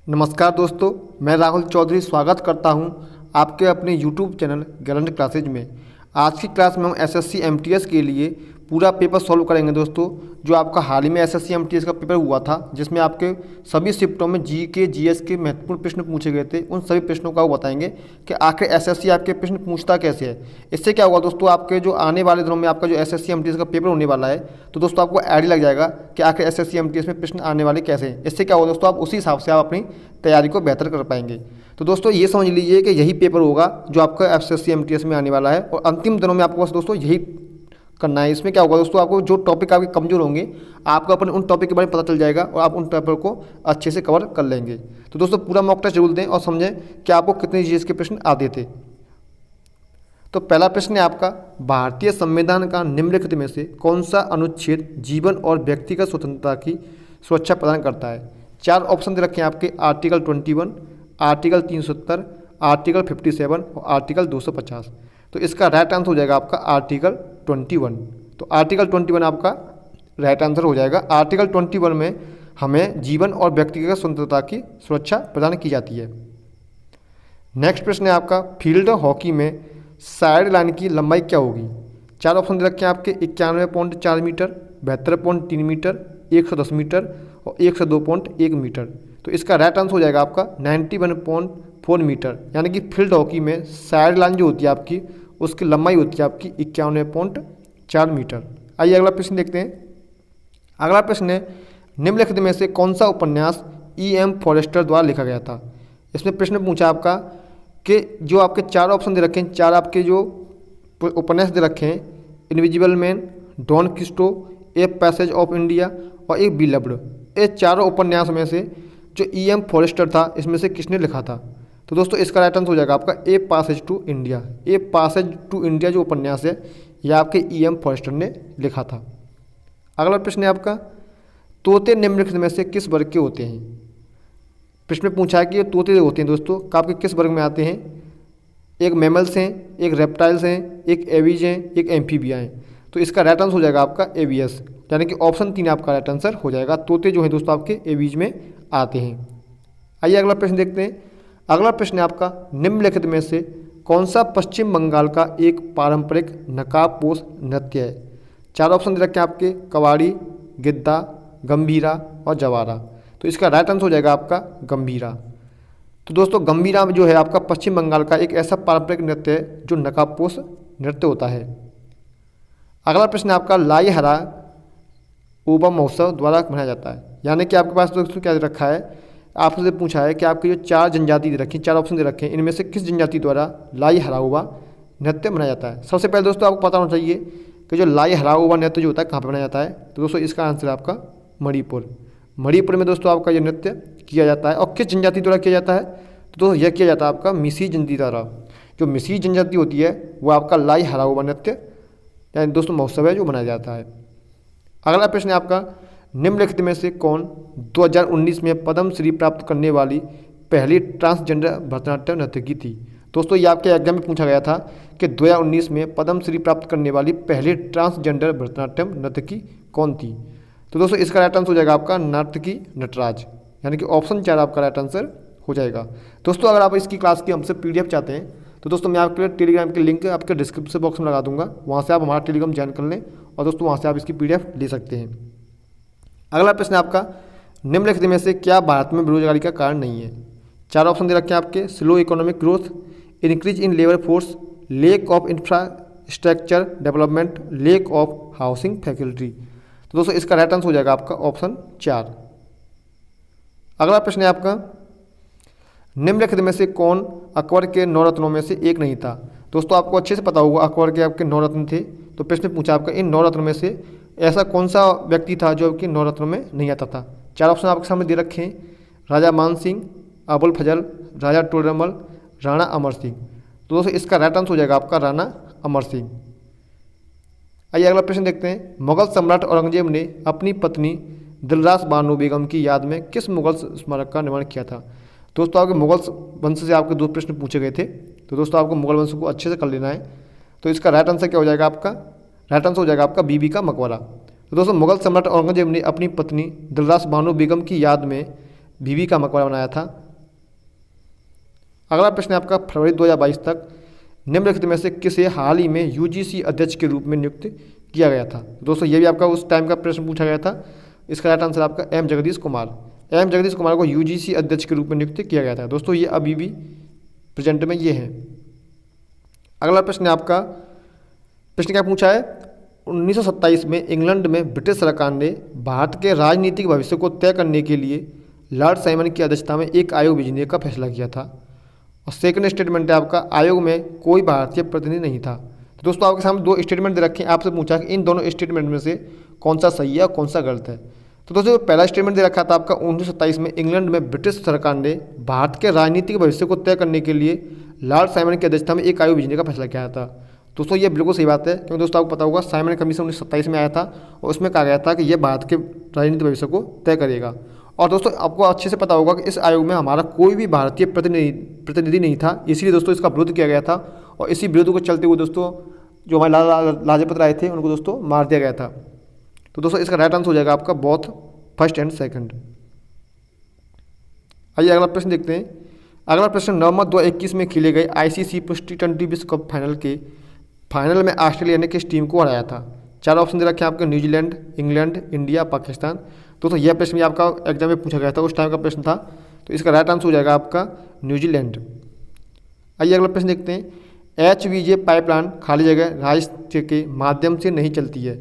नमस्कार दोस्तों, मैं राहुल चौधरी स्वागत करता हूं आपके अपने यूट्यूब चैनल गैलेंट क्लासेज में। आज की क्लास में हम एसएससी एमटीएस के लिए पूरा पेपर सॉल्व करेंगे दोस्तों। जो आपका हाल ही में एसएससी एमटीएस का पेपर हुआ था, जिसमें आपके सभी शिफ्टों में जीके जीएस के महत्वपूर्ण प्रश्न पूछे गए थे, उन सभी प्रश्नों का वो बताएंगे कि आखिर एसएससी आपके प्रश्न पूछता कैसे है। इससे क्या होगा दोस्तों, आपके जो आने वाले दिनों में आपका जो एसएससी एमटीएस का पेपर होने वाला है, तो दोस्तों आपको आइडिया लग जाएगा कि आखिर एसएससी एमटीएस में प्रश्न आने वाले कैसे हैं। इससे क्या होगा दोस्तों, आप उसी हिसाब से आप अपनी तैयारी को बेहतर कर पाएंगे। तो दोस्तों ये समझ लीजिए कि यही पेपर होगा जो आपका एसएससी एमटीएस में आने वाला है, और अंतिम दिनों में आपको बस दोस्तों यही करना है। इसमें क्या होगा दोस्तों, आपको जो टॉपिक आपके कमजोर होंगे, आपको अपने उन टॉपिक के बारे में पता चल जाएगा और आप उन टॉपिक को अच्छे से कवर कर लेंगे। तो दोस्तों पूरा मॉक टेस्ट जरूर दें और समझें कि आपको कितने जीएस के प्रश्न आते थे। तो पहला प्रश्न है आपका, भारतीय संविधान का निम्नलिखित में से कौन सा अनुच्छेद जीवन और व्यक्तिगत स्वतंत्रता की सुरक्षा प्रदान करता है। चार ऑप्शन दे रखे हैं आपके, आर्टिकल 21, आर्टिकल 370, आर्टिकल 57 और आर्टिकल 250। तो इसका राइट आंसर हो जाएगा आपका आर्टिकल 21। तो आर्टिकल 21 आपका राइट आंसर हो जाएगा। आर्टिकल 21 में हमें जीवन और व्यक्तिगत स्वतंत्रता की सुरक्षा प्रदान की जाती है। नेक्स्ट प्रश्न है आपका, फील्ड हॉकी में साइड लाइन की लंबाई क्या होगी। चार ऑप्शन दे रखे हैं आपके, 91.4 मीटर, 72.3 मीटर, 110 मीटर और 102.1 मीटर। तो इसका राइट आंसर हो जाएगा आपका 91.4 मीटर। यानी कि फील्ड हॉकी में साइड लाइन जो होती है आपकी, उसकी लंबाई होती है आपकी 91.4 मीटर। आइए अगला प्रश्न देखते हैं। अगला प्रश्न है, निम्नलिखित में से कौन सा उपन्यास E.M. फॉरेस्टर द्वारा लिखा गया था। इसमें प्रश्न पूछा आपका कि जो आपके चार ऑप्शन दे रखे हैं, चार आपके जो उपन्यास दे रखे हैं, invisible man, Don Quixote, a passage of India और एक बिलव्ड। ये चारों उपन्यास में से जो E.M. फॉरेस्टर था, इसमें से किसने लिखा था। तो दोस्तों इसका राइट आंसर हो जाएगा आपका a passage to India. A passage to India जो उपन्यास है, यह आपके E.M. फॉरेस्टर ने लिखा था। अगला प्रश्न है आपका, तोते निम्नलिखित में से किस वर्ग के होते हैं। प्रश्न में पूछा है कि ये तोते होते हैं दोस्तों, आपके किस वर्ग में आते हैं। एक मैमल्स हैं, एक रेप्टाइल्स हैं, एक एवीज हैं, एक एम्फीबिया हैं। तो इसका राइट आंसर हो जाएगा आपका एवियस, यानी कि ऑप्शन 3 आपका राइट आंसर हो जाएगा। तोते जो हैं दोस्तों आपके एवीज में आते हैं। आइए अगला प्रश्न देखते हैं। अगला प्रश्न है आपका, निम्नलिखित में से कौन सा पश्चिम बंगाल का एक पारंपरिक नकाबपोश नृत्य है। चार ऑप्शन दे रखे हैं आपके, कवाड़ी, गिद्दा, गंभीरा और जवारा। तो इसका राइट आंसर हो जाएगा आपका गंभीरा। तो दोस्तों गंभीरा जो है आपका पश्चिम बंगाल का एक ऐसा पारंपरिक नृत्य है जो नकाबपोश नृत्य होता है। अगला प्रश्न आपका, लाई हरा ओबा महोत्सव द्वारा मनाया जाता है। यानी कि आपके पास दोस्तों क्या रखा है, आपसे पूछा है कि आपकी जो चार जनजाति दे रखी हैं, चार ऑप्शन दे रखे हैं, इनमें से किस जनजाति द्वारा लाई हराओबा नृत्य मनाया जाता है। सबसे पहले दोस्तों आपको पता होना चाहिए कि जो लाई हराओबा नृत्य जो होता है कहाँ पर मनाया जाता है। तो दोस्तों इसका आंसर आपका मणिपुर। मणिपुर में दोस्तों आपका ये नृत्य किया जाता है। और किस जनजाति द्वारा किया जाता है, तो दोस्तों यह किया जाता है आपका मिसी जनजाति द्वारा। जो मिसी जनजाति होती है वो आपका लाई हराओबा नृत्य यानी दोस्तों महोत्सव है जो मनाया जाता है। अगला प्रश्न है आपका, निम्नलिखित में से कौन 2019 में पद्मश्री प्राप्त करने वाली पहली ट्रांसजेंडर भरतनाट्यम नर्तकी थी। दोस्तों ये आपके एग्जाम में पूछा गया था कि 2019 में पद्मश्री प्राप्त करने वाली पहली ट्रांसजेंडर भरतनाट्यम नर्तकी कौन थी। तो दोस्तों इसका राइट आंसर हो जाएगा आपका नर्तकी नटराज, यानी कि ऑप्शन 4 आपका राइट आंसर हो जाएगा। दोस्तों अगर आप इसकी क्लास की हमसे PDF चाहते हैं, तो दोस्तों मैं आपके लिए टेलीग्राम की लिंक आपके डिस्क्रिप्शन बॉक्स में लगा दूंगा, वहाँ से आप हमारा टेलीग्राम ज्वाइन कर लें और दोस्तों वहाँ से आप इसकी PDF ले सकते हैं। अगला प्रश्न आपका, निम्नलिखित में से क्या भारत में बेरोजगारी का कारण नहीं है। चार ऑप्शन दे रखे हैं आपके, slow economic growth, increase in labour force, lake of infrastructure development, lake of housing facility. तो दोस्तों इसका राइट आंसर हो जाएगा आपका ऑप्शन 4। अगला प्रश्न है आपका, निम्नलिखित में से कौन अकबर के 9 रत्नों में से एक नहीं था। दोस्तों आपको अच्छे से पता होगा अकबर के आपके 9 रत्न थे। तो प्रश्न पूछा आपका, इन 9 रत्नों में से ऐसा कौन सा व्यक्ति था जो आपके 9 रत्नों में नहीं आता था। चार ऑप्शन आपके सामने दे रखे हैं, राजा मान सिंह, अबुल फजल, राजा टोडरमल, राणा अमर सिंह। तो दोस्तों इसका राइट आंसर हो जाएगा आपका राणा अमर सिंह। आइए अगला प्रश्न देखते हैं। मुगल सम्राट औरंगजेब ने अपनी पत्नी दिलरास बानो बेगम की याद में किस मुगल स्मारक का निर्माण किया था। दोस्तों आपके मुगल वंश से आपके 2 प्रश्न पूछे गए थे, तो दोस्तों आपको मुगल वंश को अच्छे से कर लेना है। तो इसका राइट आंसर क्या हो जाएगा आपका, राइट आंसर हो जाएगा आपका बीबी का मकबरा। तो दोस्तों मुगल सम्राट औरंगजेब ने अपनी पत्नी दिलरास बानो बेगम की याद में बीबी का मकबरा बनाया था। अगला प्रश्न है आपका, फरवरी 2022 तक निम्नलिखित में से किसे हाल ही में यूजीसी अध्यक्ष के रूप में नियुक्त किया गया था। दोस्तों ये भी आपका उस टाइम का प्रश्न पूछा गया था। इसका राइट आंसर आपका एम जगदीश कुमार। एम जगदीश कुमार को यूजीसी अध्यक्ष के रूप में नियुक्त किया गया था। दोस्तों ये अभी भी प्रेजेंट में ये हैं। अगला प्रश्न है आपका, प्रश्न क्या पूछा है, 1927 में इंग्लैंड में ब्रिटिश सरकार ने भारत के राजनीतिक भविष्य को तय करने के लिए लॉर्ड साइमन की अध्यक्षता में एक आयोग भेजने का फैसला किया था। और सेकंड स्टेटमेंट है आपका, आयोग में कोई भारतीय प्रतिनिधि नहीं था। तो दोस्तों आपके सामने दो स्टेटमेंट दे रखे हैं, आपसे पूछा कि इन दोनों स्टेटमेंट में से कौन सा सही है और कौन सा गलत है। तो दोस्तों पहला स्टेटमेंट दे रखा था आपका, 1927 में इंग्लैंड में ब्रिटिश सरकार ने भारत के राजनीतिक भविष्य को तय करने के लिए लॉर्ड साइमन की अध्यक्षता में एक आयोग भेजने का फैसला किया था। दोस्तों ये बिल्कुल सही बात है, क्योंकि दोस्तों आपको पता होगा साइमन कमीशन 1927 में आया था और उसमें कहा गया था कि यह भारत के राजनीतिक भविष्य को तय करेगा। और दोस्तों आपको अच्छे से पता होगा कि इस आयोग में हमारा कोई भी भारतीय प्रतिनिधि नहीं था, इसीलिए दोस्तों इसका विरोध किया गया था। और इसी विरोध को चलते हुए दोस्तों जो हमारे लाजपत राय थे उनको दोस्तों मार दिया गया था। तो दोस्तों इसका राइट आंसर हो जाएगा आपका बोथ फर्स्ट एंड सेकंड। आइए अगला प्रश्न देखते हैं। अगला प्रश्न, नवंबर 2021 में खेले गए आईसीसी पुरुष टी20 विश्व कप फाइनल में ऑस्ट्रेलिया ने किस टीम को हराया था। चार ऑप्शन दे रखे हैं आपके, न्यूजीलैंड, इंग्लैंड, इंडिया, पाकिस्तान। दोस्तों यह प्रश्न भी आपका एग्जाम में पूछा गया था, उस टाइम का प्रश्न था। तो इसका राइट आंसर हो जाएगा आपका न्यूजीलैंड। आइए अगला प्रश्न देखते हैं। HVJ पाइपलाइन खाली जगह राज्य के माध्यम से नहीं चलती है।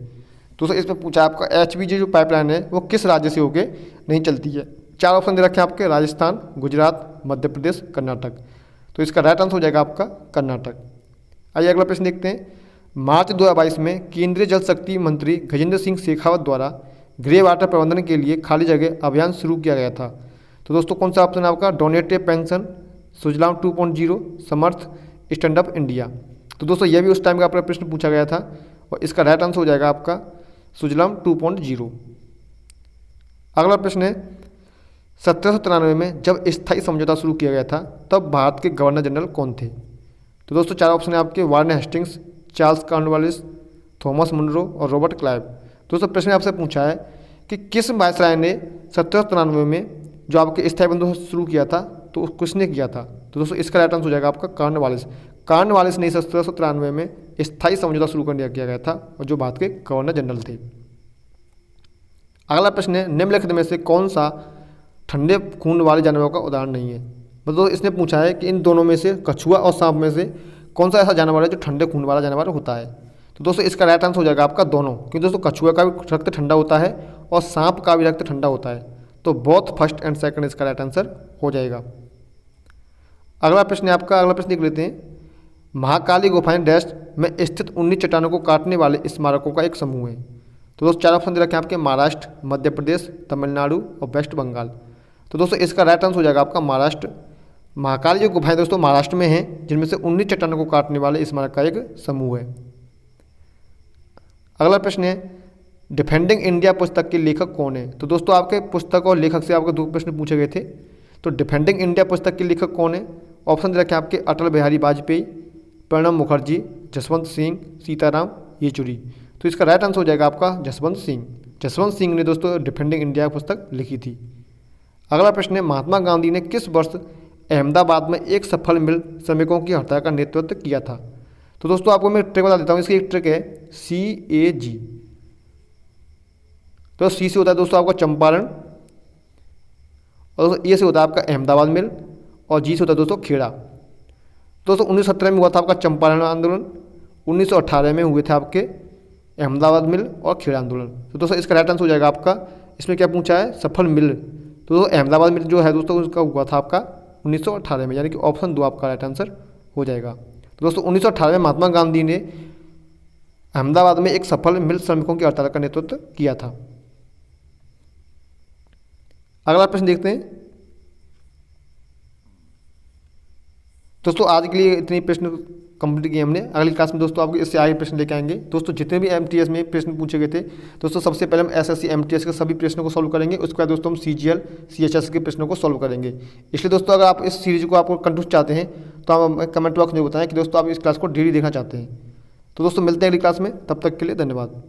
दोस्तों इसमें पूछा आपका HVJ जो पाइपलाइन है वो किस राज्य से होकर नहीं चलती है। चार ऑप्शन दे रखे हैं आपके, राजस्थान, गुजरात, मध्य प्रदेश, कर्नाटक। तो इसका राइट आंसर हो जाएगा आपका कर्नाटक। आइए अगला प्रश्न देखते हैं। मार्च 2022 में केंद्रीय जल शक्ति मंत्री गजेंद्र सिंह शेखावत द्वारा ग्रे वाटर प्रबंधन के लिए खाली जगह अभियान शुरू किया गया था। तो दोस्तों कौन सा ऑप्शन है आपका, डोनेटिव पेंशन, सुजलाम 2.0, समर्थ, स्टैंड अप इंडिया। तो दोस्तों यह भी उस टाइम का आपका प्रश्न पूछा गया था और इसका राइट आंसर हो जाएगा आपका सुजलाम 2.0। अगला प्रश्न है, 1793 में जब स्थायी समझौता शुरू किया गया था तब भारत के गवर्नर जनरल कौन थे। तो दोस्तों चार ऑप्शन है आपके, Warren Hastings, Charles Cornwallis, Thomas Munro और रॉबर्ट क्लाइव। दोस्तों प्रश्न आपसे पूछा है कि किस वायसराय ने 1793 में जो आपके स्थायी बंदोबस्त शुरू किया था तो किसने किया था। तो दोस्तों इसका राइट आंसर हो जाएगा आपका कॉर्नवालिस। कॉर्नवालिस ने 1793 में स्थायी समझौता शुरू करने किया गया था और जो भारत के गवर्नर जनरल थे। अगला प्रश्न है, निम्नलिखित में से कौन सा ठंडे खून वाले जानवरों का उदाहरण नहीं है। मतलब इसने पूछा है कि इन दोनों में से, कछुआ और सांप में से कौन सा ऐसा जानवर है जो ठंडे खून वाला जानवर होता है। तो दोस्तों इसका राइट आंसर हो जाएगा आपका दोनों, क्योंकि दोस्तों कछुआ का भी रक्त ठंडा होता है और सांप का भी रक्त ठंडा होता है। तो बोथ फर्स्ट एंड सेकंड इसका राइट आंसर हो जाएगा। अगला प्रश्न है आपका, अगला प्रश्न देख लेते हैं। महाकाली गुफाएं डैश में स्थित 19 चट्टानों को काटने वाले स्मारकों का एक समूह है। तो दोस्तों चार ऑप्शन दे रखे हैं आपके, महाराष्ट्र, मध्य प्रदेश, तमिलनाडु और वेस्ट बंगाल। तो दोस्तों इसका राइट आंसर हो जाएगा आपका महाराष्ट्र। महाकाली जो गुफाएं दोस्तों महाराष्ट्र में हैं, जिनमें से 19 चट्टानों को काटने वाले स्मारक का एक समूह है। अगला प्रश्न है, डिफेंडिंग इंडिया पुस्तक के लेखक कौन है। तो दोस्तों आपके पुस्तक और लेखक से आपको दो प्रश्न पूछे गए थे। तो डिफेंडिंग इंडिया पुस्तक के लेखक कौन है। ऑप्शन दे रखे हैं आपके, अटल बिहारी वाजपेयी, प्रणब मुखर्जी, जसवंत सिंह, सीताराम येचुरी। तो इसका राइट आंसर हो जाएगा आपका जसवंत सिंह। जसवंत सिंह ने दोस्तों डिफेंडिंग इंडिया पुस्तक लिखी थी। अगला प्रश्न है, महात्मा गांधी ने किस वर्ष अहमदाबाद में एक सफल मिल श्रमिकों की हड़ताल का नेतृत्व किया था। तो दोस्तों आपको मैं ट्रिक बता देता हूँ, इसकी एक ट्रिक है CAG। तो C से होता है दोस्तों आपका चंपारण, और दोस्तों A से होता है आपका अहमदाबाद मिल, और G से होता है दोस्तों खेड़ा। दोस्तों 1917 में हुआ था आपका चंपारण आंदोलन, 1918 में हुए थे आपके अहमदाबाद मिल और खेड़ा आंदोलन। तो दोस्तों इसका राइट आंसर हो जाएगा आपका, इसमें क्या पूछा है, सफल मिल। तो दोस्तों अहमदाबाद मिल जो है दोस्तों उसका हुआ था आपका 1918 में, यानी कि ऑप्शन 2 आपका राइट आंसर हो जाएगा। तो दोस्तों 1918 में महात्मा गांधी ने अहमदाबाद में एक सफल मिल श्रमिकों की हड़ताल का नेतृत्व किया था। अगला प्रश्न देखते हैं। दोस्तों आज के लिए इतने प्रश्न कंप्लीट किए हमने। अगली क्लास में दोस्तों आपको इससे आगे प्रश्न लेके आएंगे। दोस्तों जितने भी MTS में प्रश्न पूछे गए थे दोस्तों, सबसे पहले हम SSC MTS के सभी प्रश्नों को सॉल्व करेंगे। उसके बाद दोस्तों हम CGL CHS के प्रश्नों को सॉल्व करेंगे। इसलिए दोस्तों अगर आप इस सीरीज को आपको कंटिन्यू चाहते हैं तो आप कमेंट बॉक्स में बताएं कि दोस्तों आप इस क्लास को डेली देखना चाहते हैं। तो दोस्तों मिलते हैं अगली क्लास में, तब तक के लिए धन्यवाद।